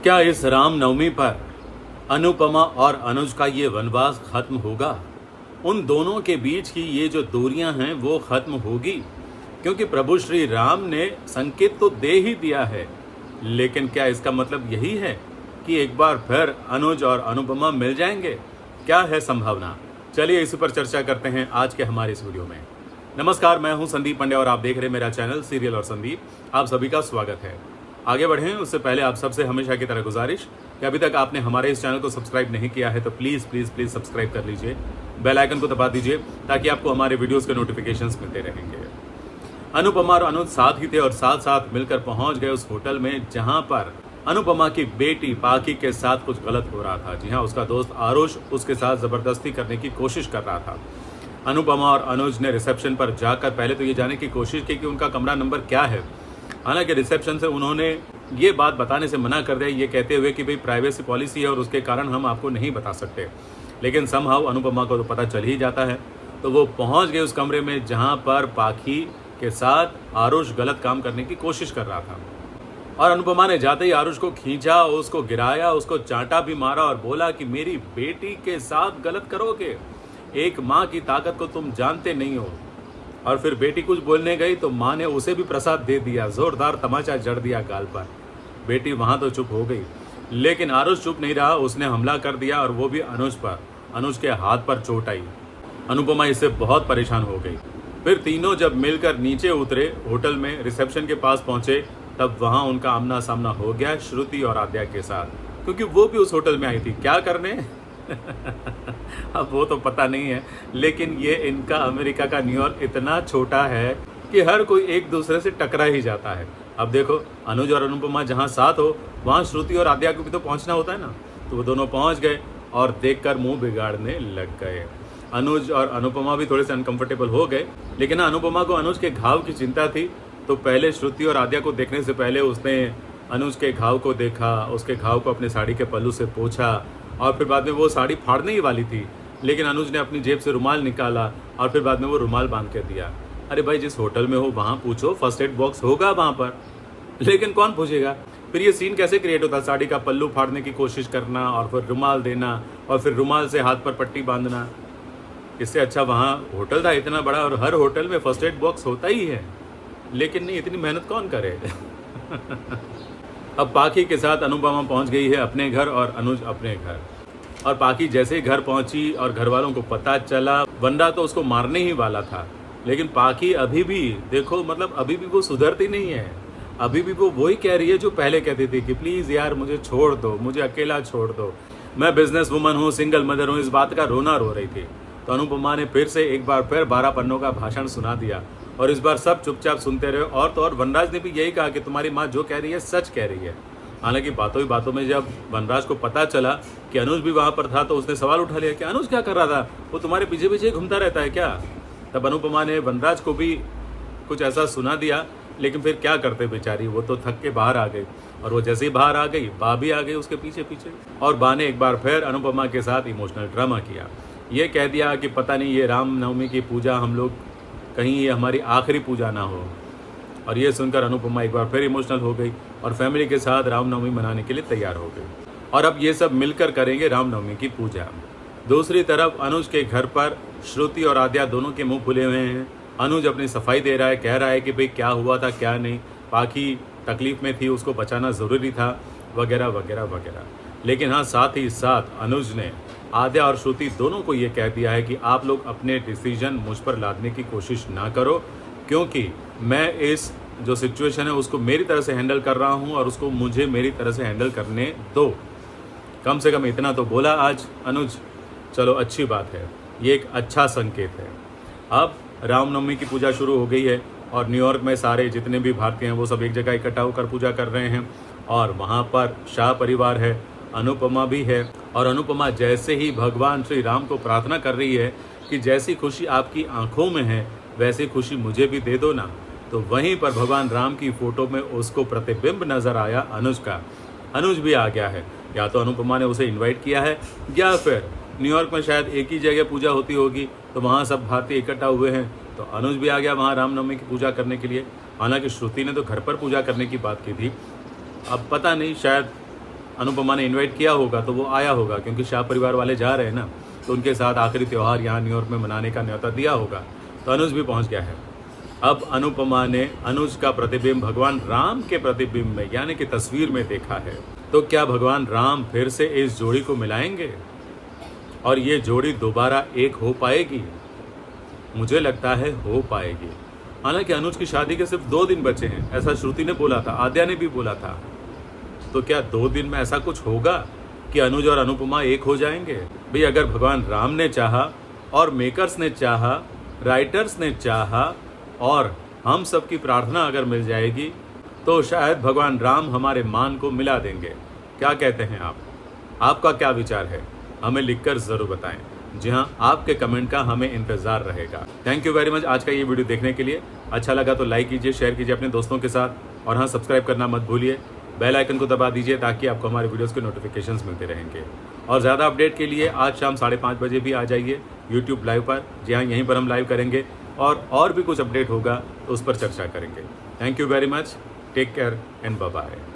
क्या इस रामनवमी पर अनुपमा और अनुज का ये वनवास खत्म होगा? उन दोनों के बीच की ये जो दूरियां हैं वो खत्म होगी, क्योंकि प्रभु श्री राम ने संकेत तो दे ही दिया है। लेकिन क्या इसका मतलब यही है कि एक बार फिर अनुज और अनुपमा मिल जाएंगे? क्या है संभावना? चलिए इस पर चर्चा करते हैं आज के हमारे इस वीडियो में। नमस्कार, मैं हूं संदीप पांडे और आप देख रहे हैं मेरा चैनल सीरियल और संदीप। आप सभी का स्वागत है। आगे बढ़ें उससे पहले आप सबसे हमेशा की तरह गुजारिश कि अभी तक आपने हमारे इस चैनल को सब्सक्राइब नहीं किया है तो प्लीज़ प्लीज़ प्लीज़ सब्सक्राइब कर लीजिए, बेल आइकन को दबा दीजिए ताकि आपको हमारे वीडियोस के नोटिफिकेशंस मिलते रहेंगे। अनुपमा और अनुज साथ ही थे और साथ साथ मिलकर पहुंच गए उस होटल में जहां पर अनुपमा की बेटी पाकी के साथ कुछ गलत हो रहा था। जी हाँ, उसका दोस्त आरुष उसके साथ ज़बरदस्ती करने की कोशिश कर रहा था। अनुपमा और अनुज ने रिसेप्शन पर जाकर पहले तो ये जानने की कोशिश की कि उनका कमरा नंबर क्या है। हालांकि रिसेप्शन से उन्होंने ये बात बताने से मना कर दिया, ये कहते हुए कि भाई प्राइवेसी पॉलिसी है और उसके कारण हम आपको नहीं बता सकते। लेकिन समहाउ अनुपमा को तो पता चल ही जाता है, तो वो पहुंच गए उस कमरे में जहां पर पाखी के साथ आरुष गलत काम करने की कोशिश कर रहा था। और अनुपमा ने जाते ही आरुष को खींचा, उसको गिराया, उसको चांटा भी मारा और बोला कि मेरी बेटी के साथ गलत करोगे, एक माँ की ताकत को तुम जानते नहीं हो। और फिर बेटी कुछ बोलने गई तो माँ ने उसे भी प्रसाद दे दिया, जोरदार तमाचा जड़ दिया गाल पर। बेटी वहां तो चुप हो गई, लेकिन आरुष चुप नहीं रहा, उसने हमला कर दिया और वो भी अनुज पर। अनुज के हाथ पर चोट आई। अनुपमा इससे बहुत परेशान हो गई। फिर तीनों जब मिलकर नीचे उतरे, होटल में रिसेप्शन के पास पहुंचे, तब वहां उनका आमना सामना हो गया श्रुति और आद्या के साथ, क्योंकि वो भी उस होटल में आई थी। क्या करने अब वो तो पता नहीं है, लेकिन ये इनका अमेरिका का न्यूयॉर्क इतना छोटा है कि हर कोई एक दूसरे से टकरा ही जाता है। अब देखो, अनुज और अनुपमा जहाँ साथ हो वहाँ श्रुति और आद्या को भी तो पहुँचना होता है ना। तो वो दोनों पहुँच गए और देखकर मुंह बिगाड़ने लग गए। अनुज और अनुपमा भी थोड़े से अनकंफर्टेबल हो गए, लेकिन अनुपमा को अनुज के घाव की चिंता थी। तो पहले श्रुति और आद्या को देखने से पहले उसने अनुज के घाव को देखा, उसके घाव को अपने साड़ी के पल्लू से पोंछा और फिर बाद में वो साड़ी फाड़ने ही वाली थी, लेकिन अनुज ने अपनी जेब से रुमाल निकाला और फिर बाद में वो रुमाल बांध के दिया। अरे भाई, जिस होटल में हो वहाँ पूछो, फर्स्ट एड बॉक्स होगा वहाँ पर, लेकिन कौन पूछेगा? फिर ये सीन कैसे क्रिएट होता? साड़ी का पल्लू फाड़ने की कोशिश करना और फिर रुमाल देना और फिर रुमाल से हाथ पर पट्टी बांधना। इससे अच्छा वहाँ होटल था इतना बड़ा और हर होटल में फर्स्ट एड बॉक्स होता ही है, लेकिन नहीं, इतनी मेहनत कौन करे? अब पाखी के साथ अनुपमा पहुंच गई है अपने घर और अनुज अपने घर। और पाखी जैसे घर पहुंची और घर वालों को पता चला, वनरा तो उसको मारने ही वाला था, लेकिन पाखी अभी भी देखो, मतलब अभी भी वो सुधरती नहीं है। अभी भी वो वही कह रही है जो पहले कहती थी कि प्लीज़ यार मुझे छोड़ दो, मुझे अकेला छोड़ दो, मैं बिजनेस वुमन हूँ, सिंगल मदर हूँ। इस बात का रोना रो रही थी। तो अनुपमा ने फिर से एक बार फिर 12 पन्नों का भाषण सुना दिया और इस बार सब चुपचाप सुनते रहे। और तो और वनराज ने भी यही कहा कि तुम्हारी माँ जो कह रही है सच कह रही है। हालांकि बातों ही बातों में जब वनराज को पता चला कि अनुज भी वहाँ पर था तो उसने सवाल उठा लिया कि अनुज क्या कर रहा था, वो तुम्हारे पीछे पीछे घूमता रहता है क्या? तब अनुपमा ने वनराज को भी कुछ ऐसा सुना दिया, लेकिन फिर क्या करते बेचारी, वो तो थक के बाहर आ गई। और वो जैसे ही बाहर आ गई, बा भी आ गई उसके पीछे पीछे। और बा ने एक बार फिर अनुपमा के साथ इमोशनल ड्रामा किया। ये कह दिया कि पता नहीं ये रामनवमी की पूजा हम लोग कहीं ये हमारी आखिरी पूजा ना हो। और ये सुनकर अनुपमा एक बार फिर इमोशनल हो गई और फैमिली के साथ रामनवमी मनाने के लिए तैयार हो गई। और अब ये सब मिलकर करेंगे रामनवमी की पूजा। दूसरी तरफ अनुज के घर पर श्रुति और आद्या दोनों के मुंह खुले हुए हैं। अनुज अपनी सफाई दे रहा है, कह रहा है कि भाई क्या हुआ था क्या नहीं, पाखी तकलीफ में थी, उसको बचाना ज़रूरी था, वगैरह वगैरह वगैरह। लेकिन हाँ, साथ ही साथ अनुज ने आद्या और श्रुति दोनों को ये कह दिया है कि आप लोग अपने डिसीजन मुझ पर लादने की कोशिश ना करो, क्योंकि मैं इस जो सिचुएशन है उसको मेरी तरह से हैंडल कर रहा हूँ और उसको मुझे मेरी तरह से हैंडल करने दो। कम से कम इतना तो बोला आज अनुज। चलो अच्छी बात है, ये एक अच्छा संकेत है। अब रामनवमी की पूजा शुरू हो गई है और न्यूयॉर्क में सारे जितने भी भारतीय हैं वो सब एक जगह इकट्ठा होकर पूजा कर रहे हैं। और वहाँ पर शाह परिवार है, अनुपमा भी है। और अनुपमा जैसे ही भगवान श्री राम को प्रार्थना कर रही है कि जैसी खुशी आपकी आंखों में है वैसी खुशी मुझे भी दे दो ना, तो वहीं पर भगवान राम की फोटो में उसको प्रतिबिंब नजर आया अनुज का। अनुज भी आ गया है, या तो अनुपमा ने उसे इनवाइट किया है या फिर न्यूयॉर्क में शायद एक ही जगह पूजा होती होगी तो वहाँ सब भारतीय इकट्ठा हुए हैं, तो अनुज भी आ गया वहाँ रामनवमी की पूजा करने के लिए। हालांकि श्रुति ने तो घर पर पूजा करने की बात की थी। अब पता नहीं, शायद अनुपमा ने इनवाइट किया होगा तो वो आया होगा, क्योंकि शाह परिवार वाले जा रहे हैं ना, तो उनके साथ आखिरी त्यौहार यहाँ न्यूयॉर्क में मनाने का न्योता दिया होगा। तो अनुज भी पहुँच गया है। अब अनुपमा ने अनुज का प्रतिबिंब भगवान राम के प्रतिबिंब में यानी कि तस्वीर में देखा है। तो क्या भगवान राम फिर से इस जोड़ी को मिलाएंगे और ये जोड़ी दोबारा एक हो पाएगी? मुझे लगता है हो पाएगी। हालांकि अनुज की शादी के सिर्फ 2 दिन बचे हैं, ऐसा श्रुति ने बोला था, आद्या ने भी बोला था। तो क्या 2 दिन में ऐसा कुछ होगा कि अनुज और अनुपमा एक हो जाएंगे? भाई अगर भगवान राम ने चाहा और मेकर्स ने चाहा, राइटर्स ने चाहा और हम सब की प्रार्थना अगर मिल जाएगी तो शायद भगवान राम हमारे मान को मिला देंगे। क्या कहते हैं आप? आपका क्या विचार है? हमें लिखकर ज़रूर बताएं। जी हाँ, आपके कमेंट का हमें इंतज़ार रहेगा। थैंक यू वेरी मच आज का ये वीडियो देखने के लिए। अच्छा लगा तो लाइक कीजिए, शेयर कीजिए अपने दोस्तों के साथ, और हाँ, सब्सक्राइब करना मत भूलिए। बेल आइकन को दबा दीजिए ताकि आपको हमारे वीडियोस के नोटिफिकेशंस मिलते रहेंगे। और ज़्यादा अपडेट के लिए आज शाम 5:30 बजे भी आ जाइए यूट्यूब लाइव पर। जी हाँ, यहीं पर हम लाइव करेंगे और भी कुछ अपडेट होगा तो उस पर चर्चा करेंगे। Thank you very much, take care and bye bye.